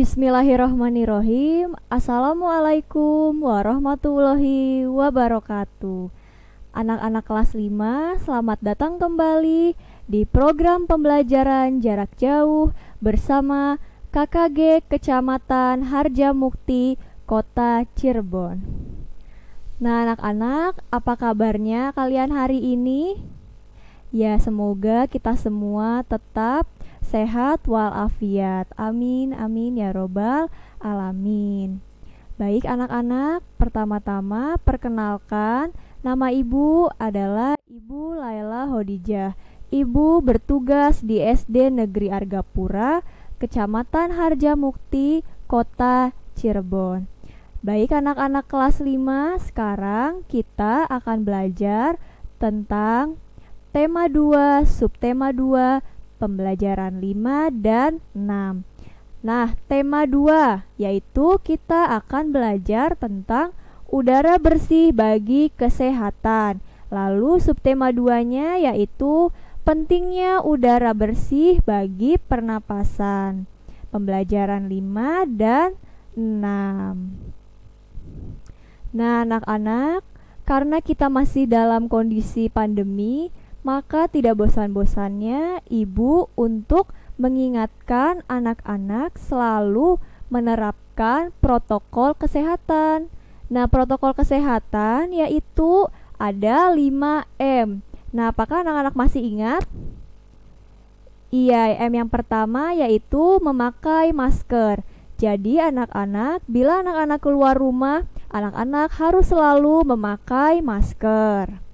Bismillahirrahmanirrahim. Assalamualaikum warahmatullahi wabarakatuh. Anak-anak kelas 5, selamat datang kembali di program pembelajaran jarak jauh bersama KKG Kecamatan Harjamukti, Kota Cirebon. Nah, anak-anak, apa kabarnya kalian hari ini? Ya, semoga kita semua tetap sehat walafiat. Amin, amin ya robbal alamin. Baik anak-anak, pertama-tama perkenalkan, nama ibu adalah Ibu Laila Hodijah. Ibu bertugas di SD Negeri Argapura, Kecamatan Harjamukti, Kota Cirebon. Baik anak-anak kelas 5, sekarang kita akan belajar tentang tema 2, subtema 2, pembelajaran 5 dan 6. Nah, tema 2 yaitu kita akan belajar tentang udara bersih bagi kesehatan. Lalu subtema 2-nya yaitu pentingnya udara bersih bagi pernapasan. Pembelajaran 5 dan 6. Nah, anak-anak, karena kita masih dalam kondisi pandemi, maka tidak bosan-bosannya ibu untuk mengingatkan anak-anak selalu menerapkan protokol kesehatan. Nah, protokol kesehatan yaitu ada 5M. Nah, apakah anak-anak masih ingat? Iya, M yang pertama yaitu memakai masker. Jadi anak-anak, bila anak-anak keluar rumah, anak-anak harus selalu memakai masker.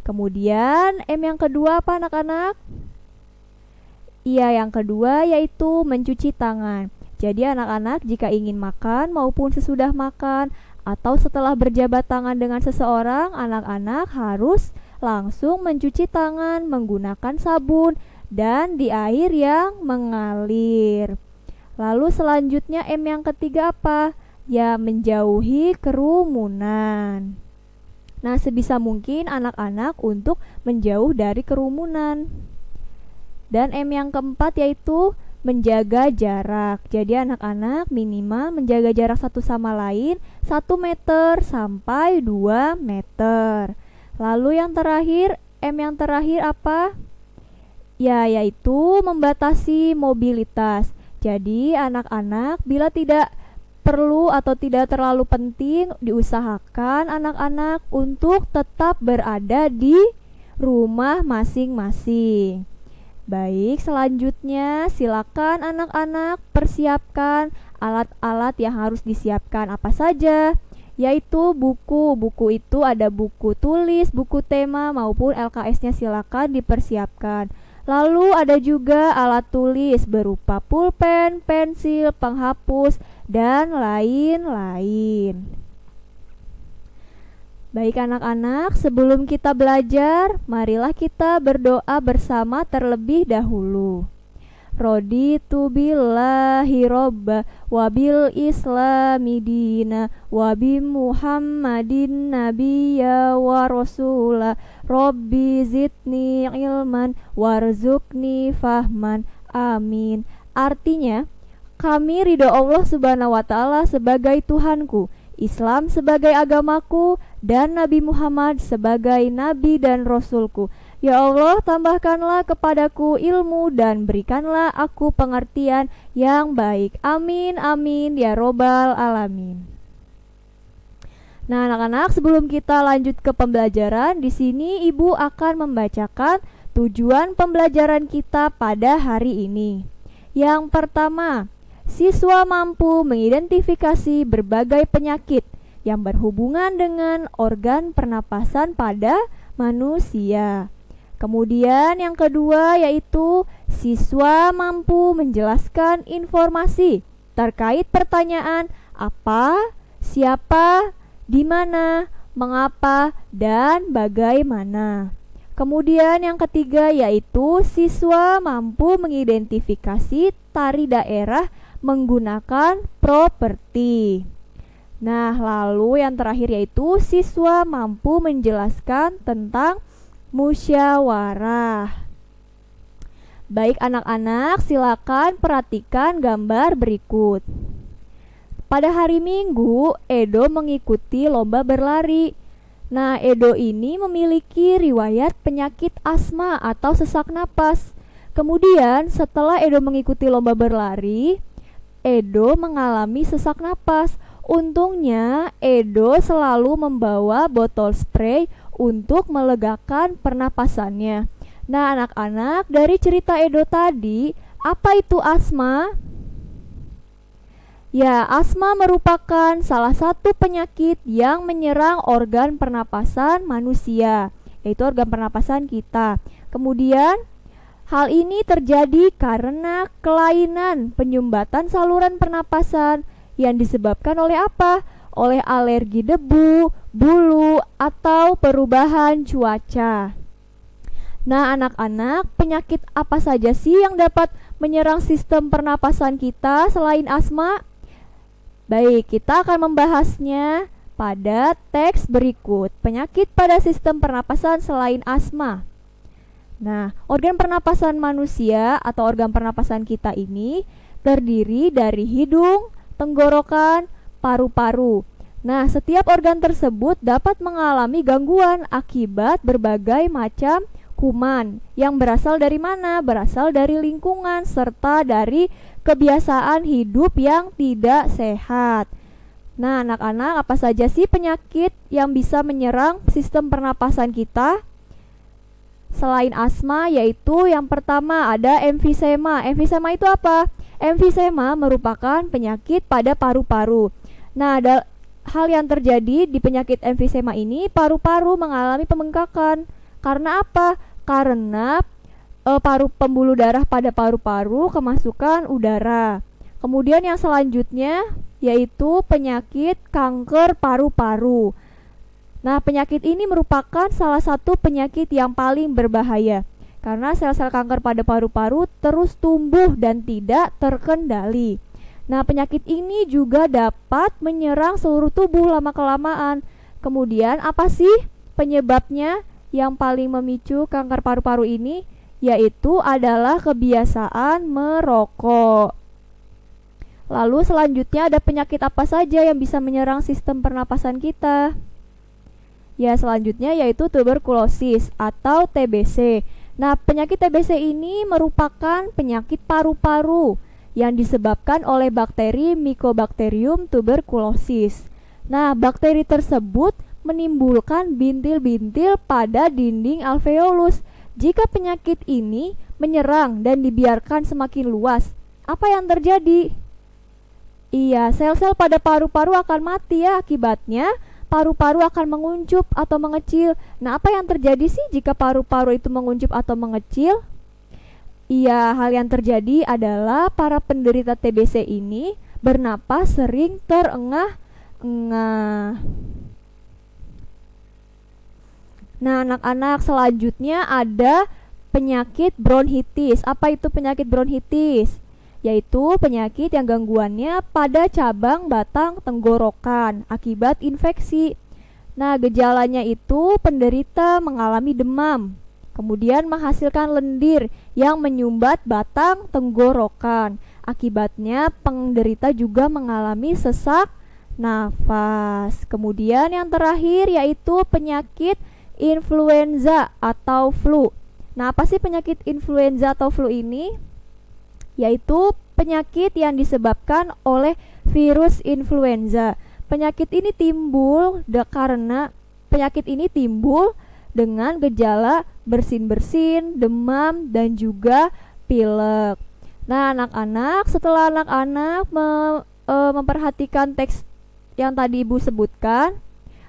Kemudian M yang kedua apa anak-anak? Iya, yang kedua yaitu mencuci tangan. Jadi anak-anak jika ingin makan maupun sesudah makan atau setelah berjabat tangan dengan seseorang, anak-anak harus langsung mencuci tangan menggunakan sabun dan di air yang mengalir. Lalu selanjutnya M yang ketiga apa? Ya, menjauhi kerumunan. Nah, sebisa mungkin anak-anak untuk menjauh dari kerumunan. Dan M yang keempat yaitu menjaga jarak. Jadi anak-anak minimal menjaga jarak satu sama lain 1 meter sampai 2 meter. Lalu yang terakhir, M yang terakhir apa? Ya, yaitu membatasi mobilitas. Jadi anak-anak bila tidak perlu atau tidak terlalu penting, diusahakan anak-anak untuk tetap berada di rumah masing-masing. Baik, selanjutnya silakan anak-anak persiapkan alat-alat yang harus disiapkan apa saja, yaitu buku. Buku itu ada buku tulis, buku tema maupun LKS-nya silakan dipersiapkan. Lalu ada juga alat tulis berupa pulpen, pensil, penghapus, dan lain-lain. Baik anak-anak, sebelum kita belajar, marilah kita berdoa bersama terlebih dahulu. Raditu billahi robba wabil islami dina wabi muhammadin nabiyya wa rasula rabbi zidni ilman warzukni fahman amin. Artinya, kami ridho Allah subhanahu wa ta'ala sebagai Tuhanku, Islam sebagai agamaku, dan Nabi Muhammad sebagai Nabi dan Rasulku. Ya Allah, tambahkanlah kepadaku ilmu dan berikanlah aku pengertian yang baik. Amin, amin, ya robbal alamin. Nah, anak-anak, sebelum kita lanjut ke pembelajaran, di sini ibu akan membacakan tujuan pembelajaran kita pada hari ini. Yang pertama, siswa mampu mengidentifikasi berbagai penyakit yang berhubungan dengan organ pernapasan pada manusia. Kemudian yang kedua yaitu siswa mampu menjelaskan informasi terkait pertanyaan apa, siapa, di mana, mengapa, dan bagaimana. Kemudian yang ketiga yaitu siswa mampu mengidentifikasi tari daerah menggunakan properti. Nah, lalu yang terakhir yaitu siswa mampu menjelaskan tentang musyawarah. Baik anak-anak, silakan perhatikan gambar berikut. pada hari Minggu, Edo mengikuti lomba berlari. Nah, Edo ini memiliki riwayat penyakit asma atau sesak napas. Kemudian, setelah Edo mengikuti lomba berlari, Edo mengalami sesak napas. Untungnya, Edo selalu membawa botol spray untuk melegakan pernapasannya. Nah, anak-anak, dari cerita Edo tadi, apa itu asma? Ya, asma merupakan salah satu penyakit yang menyerang organ pernapasan manusia, yaitu organ pernapasan kita. Kemudian, hal ini terjadi karena kelainan penyumbatan saluran pernapasan yang disebabkan oleh apa? Oleh alergi debu, bulu, atau perubahan cuaca. Nah, anak-anak, penyakit apa saja sih yang dapat menyerang sistem pernapasan kita selain asma? Baik, kita akan membahasnya pada teks berikut. Penyakit pada sistem pernapasan selain asma. Nah, organ pernapasan manusia atau organ pernapasan kita ini terdiri dari hidung, tenggorokan, paru-paru. Nah, setiap organ tersebut dapat mengalami gangguan akibat berbagai macam kuman yang berasal dari mana? Berasal dari lingkungan serta dari kebiasaan hidup yang tidak sehat. Nah, anak-anak, apa saja sih penyakit yang bisa menyerang sistem pernapasan kita? Selain asma, yaitu yang pertama ada emfisema. Emfisema itu apa? Emfisema merupakan penyakit pada paru-paru. Nah, ada hal yang terjadi di penyakit emfisema ini, paru-paru mengalami pembengkakan. Karena apa? Karena pembuluh darah pada paru-paru kemasukan udara. Kemudian yang selanjutnya yaitu penyakit kanker paru-paru. Nah, penyakit ini merupakan salah satu penyakit yang paling berbahaya karena sel-sel kanker pada paru-paru terus tumbuh dan tidak terkendali. Nah, penyakit ini juga dapat menyerang seluruh tubuh lama-kelamaan. Kemudian apa sih penyebabnya? Yang paling memicu kanker paru-paru ini yaitu adalah kebiasaan merokok. Lalu selanjutnya ada penyakit apa saja yang bisa menyerang sistem pernapasan kita? Ya, selanjutnya yaitu tuberkulosis atau TBC. Nah, penyakit TBC ini merupakan penyakit paru-paru yang disebabkan oleh bakteri Mycobacterium tuberculosis. Nah, bakteri tersebut menimbulkan bintil-bintil pada dinding alveolus. Jika penyakit ini menyerang dan dibiarkan semakin luas, apa yang terjadi? Iya, sel-sel pada paru-paru akan mati ya. Akibatnya, paru-paru akan menguncup atau mengecil. Nah, apa yang terjadi sih jika paru-paru itu menguncup atau mengecil? Iya, hal yang terjadi adalah para penderita TBC ini bernapas sering terengah-engah. Nah, anak-anak, selanjutnya ada penyakit bronkitis. Apa itu penyakit bronkitis? Yaitu penyakit yang gangguannya pada cabang batang tenggorokan akibat infeksi. Nah, gejalanya itu penderita mengalami demam, kemudian menghasilkan lendir yang menyumbat batang tenggorokan. Akibatnya penderita juga mengalami sesak nafas. Kemudian yang terakhir yaitu penyakit influenza atau flu. Nah, apa sih penyakit influenza atau flu ini? Yaitu penyakit yang disebabkan oleh virus influenza. Penyakit ini timbul dengan gejala bersin-bersin, demam, dan juga pilek. Nah, anak-anak, setelah anak-anak memperhatikan teks yang tadi Ibu sebutkan,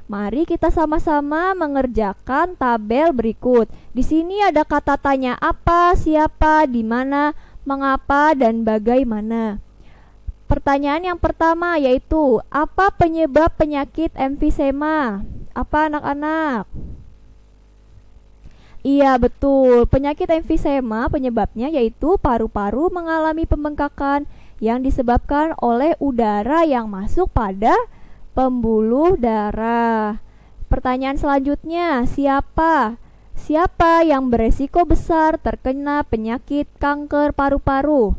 mari kita sama-sama mengerjakan tabel berikut. Di sini ada kata tanya apa, siapa, di mana, mengapa, dan bagaimana. Pertanyaan yang pertama yaitu, apa penyebab penyakit emfisema? Apa anak-anak? Iya, betul. Penyakit emfisema penyebabnya yaitu paru-paru mengalami pembengkakan yang disebabkan oleh udara yang masuk pada pembuluh darah. Pertanyaan selanjutnya, siapa? Siapa yang beresiko besar terkena penyakit kanker paru-paru?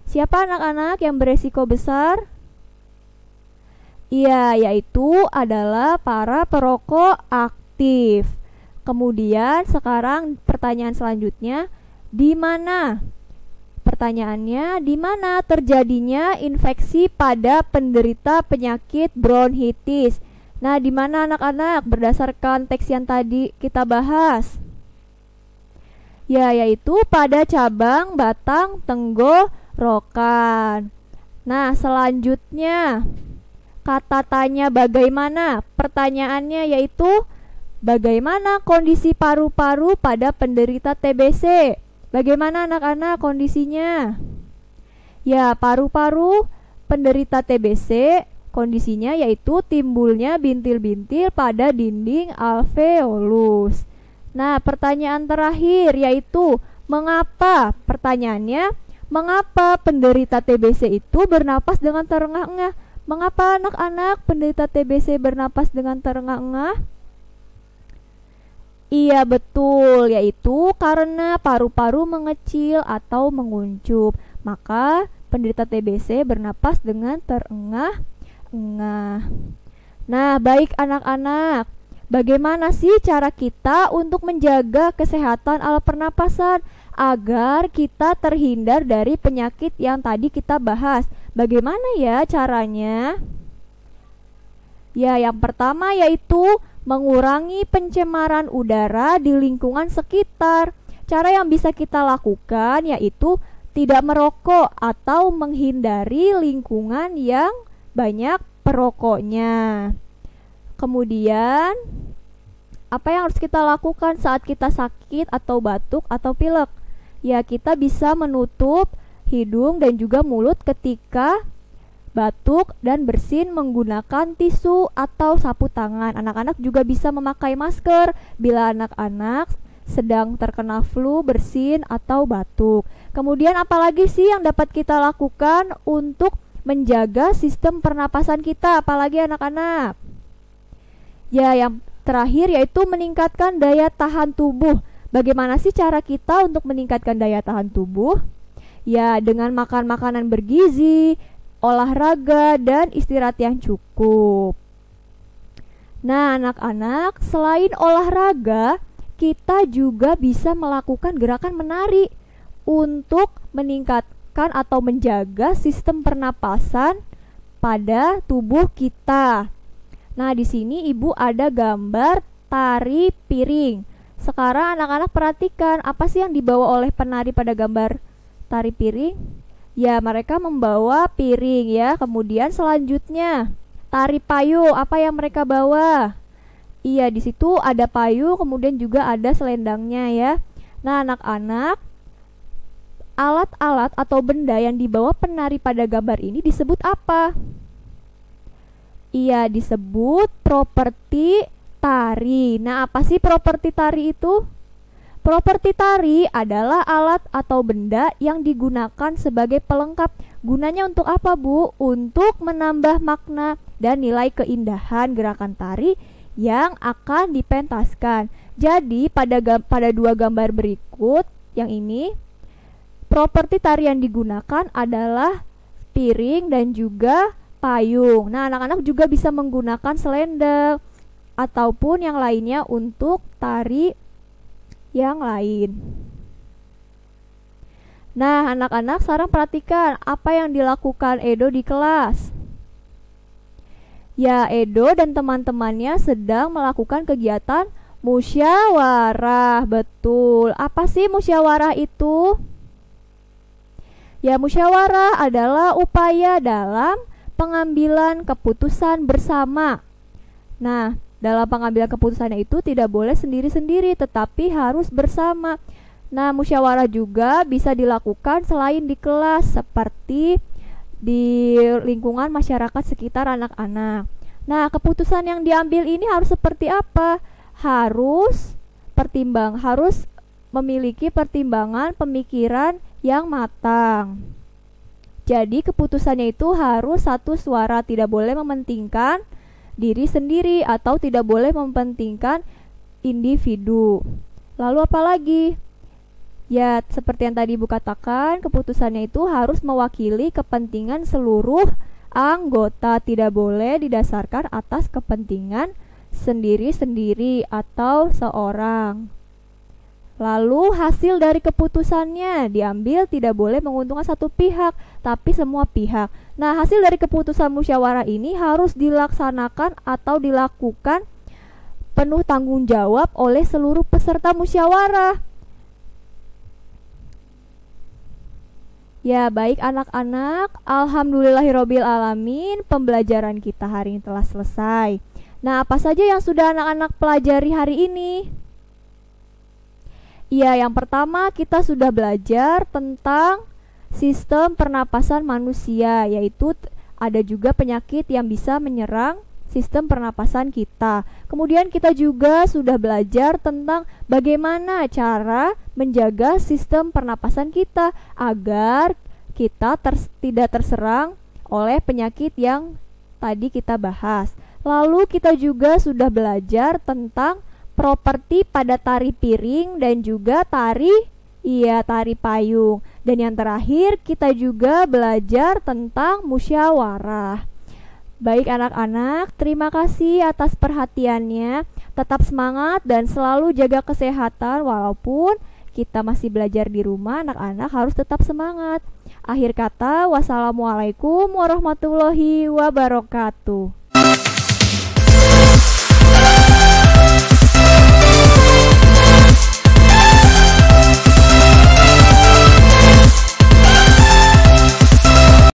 Siapa anak-anak yang beresiko besar? Iya, yaitu adalah para perokok aktif. Kemudian sekarang pertanyaan selanjutnya, di mana? Pertanyaannya, di mana terjadinya infeksi pada penderita penyakit bronkitis? Nah, di mana anak-anak berdasarkan teks yang tadi kita bahas? Ya, yaitu pada cabang batang tenggorokan. Nah, selanjutnya kata tanya bagaimana? Pertanyaannya yaitu bagaimana kondisi paru-paru pada penderita TBC? Bagaimana anak-anak kondisinya? Ya, paru-paru penderita TBC kondisinya yaitu timbulnya bintil-bintil pada dinding alveolus. Nah, pertanyaan terakhir yaitu mengapa? Pertanyaannya, mengapa penderita TBC itu bernapas dengan terengah-engah? Mengapa anak-anak penderita TBC bernapas dengan terengah-engah? Iya betul, yaitu karena paru-paru mengecil atau menguncup. Maka penderita TBC bernapas dengan terengah-engah. Nah, baik anak-anak, bagaimana sih cara kita untuk menjaga kesehatan alat pernapasan agar kita terhindar dari penyakit yang tadi kita bahas? Bagaimana ya caranya? Ya, yang pertama yaitu mengurangi pencemaran udara di lingkungan sekitar. Cara yang bisa kita lakukan yaitu tidak merokok atau menghindari lingkungan yang banyak perokoknya. Kemudian, apa yang harus kita lakukan saat kita sakit atau batuk atau pilek? Ya, kita bisa menutup hidung dan juga mulut ketika batuk dan bersin menggunakan tisu atau sapu tangan. Anak-anak juga bisa memakai masker bila anak-anak sedang terkena flu, bersin, atau batuk. Kemudian apalagi sih yang dapat kita lakukan untuk menjaga sistem pernapasan kita, apalagi anak-anak? Ya, yang terakhir yaitu meningkatkan daya tahan tubuh. Bagaimana sih cara kita untuk meningkatkan daya tahan tubuh? Ya, dengan makan makanan bergizi, olahraga, dan istirahat yang cukup. Nah, anak-anak, selain olahraga, kita juga bisa melakukan gerakan menari untuk meningkatkan atau menjaga sistem pernapasan pada tubuh kita. Nah, di sini Ibu ada gambar tari piring. Sekarang anak-anak perhatikan apa sih yang dibawa oleh penari pada gambar tari piring? Ya, mereka membawa piring ya. Kemudian selanjutnya tari payung, apa yang mereka bawa? Iya, di situ ada payung, kemudian juga ada selendangnya ya. Nah, anak-anak, alat-alat atau benda yang dibawa penari pada gambar ini disebut apa? Iya, disebut properti tari. Nah, apa sih properti tari itu? Properti tari adalah alat atau benda yang digunakan sebagai pelengkap. Gunanya untuk apa, Bu? Untuk menambah makna dan nilai keindahan gerakan tari yang akan dipentaskan. Jadi, pada dua gambar berikut yang ini, properti tari yang digunakan adalah piring dan juga payung. Nah, anak-anak juga bisa menggunakan selendang ataupun yang lainnya untuk tari yang lain. Nah, anak-anak sekarang perhatikan apa yang dilakukan Edo di kelas. Ya, Edo dan teman-temannya sedang melakukan kegiatan musyawarah. Betul. Apa sih musyawarah itu? Ya, musyawarah adalah upaya dalam pengambilan keputusan bersama. Nah, dalam pengambilan keputusannya itu tidak boleh sendiri-sendiri, tetapi harus bersama. Nah, musyawarah juga bisa dilakukan selain di kelas, seperti di lingkungan masyarakat sekitar anak-anak. Nah, keputusan yang diambil ini harus seperti apa? Harus memiliki pertimbangan pemikiran yang matang. Jadi, keputusannya itu harus satu suara, tidak boleh mementingkan diri sendiri atau tidak boleh mementingkan individu. Lalu apa lagi? Ya, seperti yang tadi Ibu katakan, keputusannya itu harus mewakili kepentingan seluruh anggota, tidak boleh didasarkan atas kepentingan sendiri-sendiri atau seorang. Lalu hasil dari keputusannya diambil tidak boleh menguntungkan satu pihak, tapi semua pihak. Nah, hasil dari keputusan musyawarah ini harus dilaksanakan atau dilakukan penuh tanggung jawab oleh seluruh peserta musyawarah. Ya, baik anak-anak, alhamdulillahirobbil alamin, pembelajaran kita hari ini telah selesai. Nah, apa saja yang sudah anak-anak pelajari hari ini? Iya, yang pertama kita sudah belajar tentang sistem pernapasan manusia, yaitu ada juga penyakit yang bisa menyerang sistem pernapasan kita. Kemudian kita juga sudah belajar tentang bagaimana cara menjaga sistem pernapasan kita agar kita tidak terserang oleh penyakit yang tadi kita bahas. Lalu kita juga sudah belajar tentang properti pada tari piring dan juga tari payung. Dan yang terakhir kita juga belajar tentang musyawarah. Baik anak-anak, terima kasih atas perhatiannya. Tetap semangat dan selalu jaga kesehatan walaupun kita masih belajar di rumah, anak-anak harus tetap semangat. Akhir kata, wassalamualaikum warahmatullahi wabarakatuh.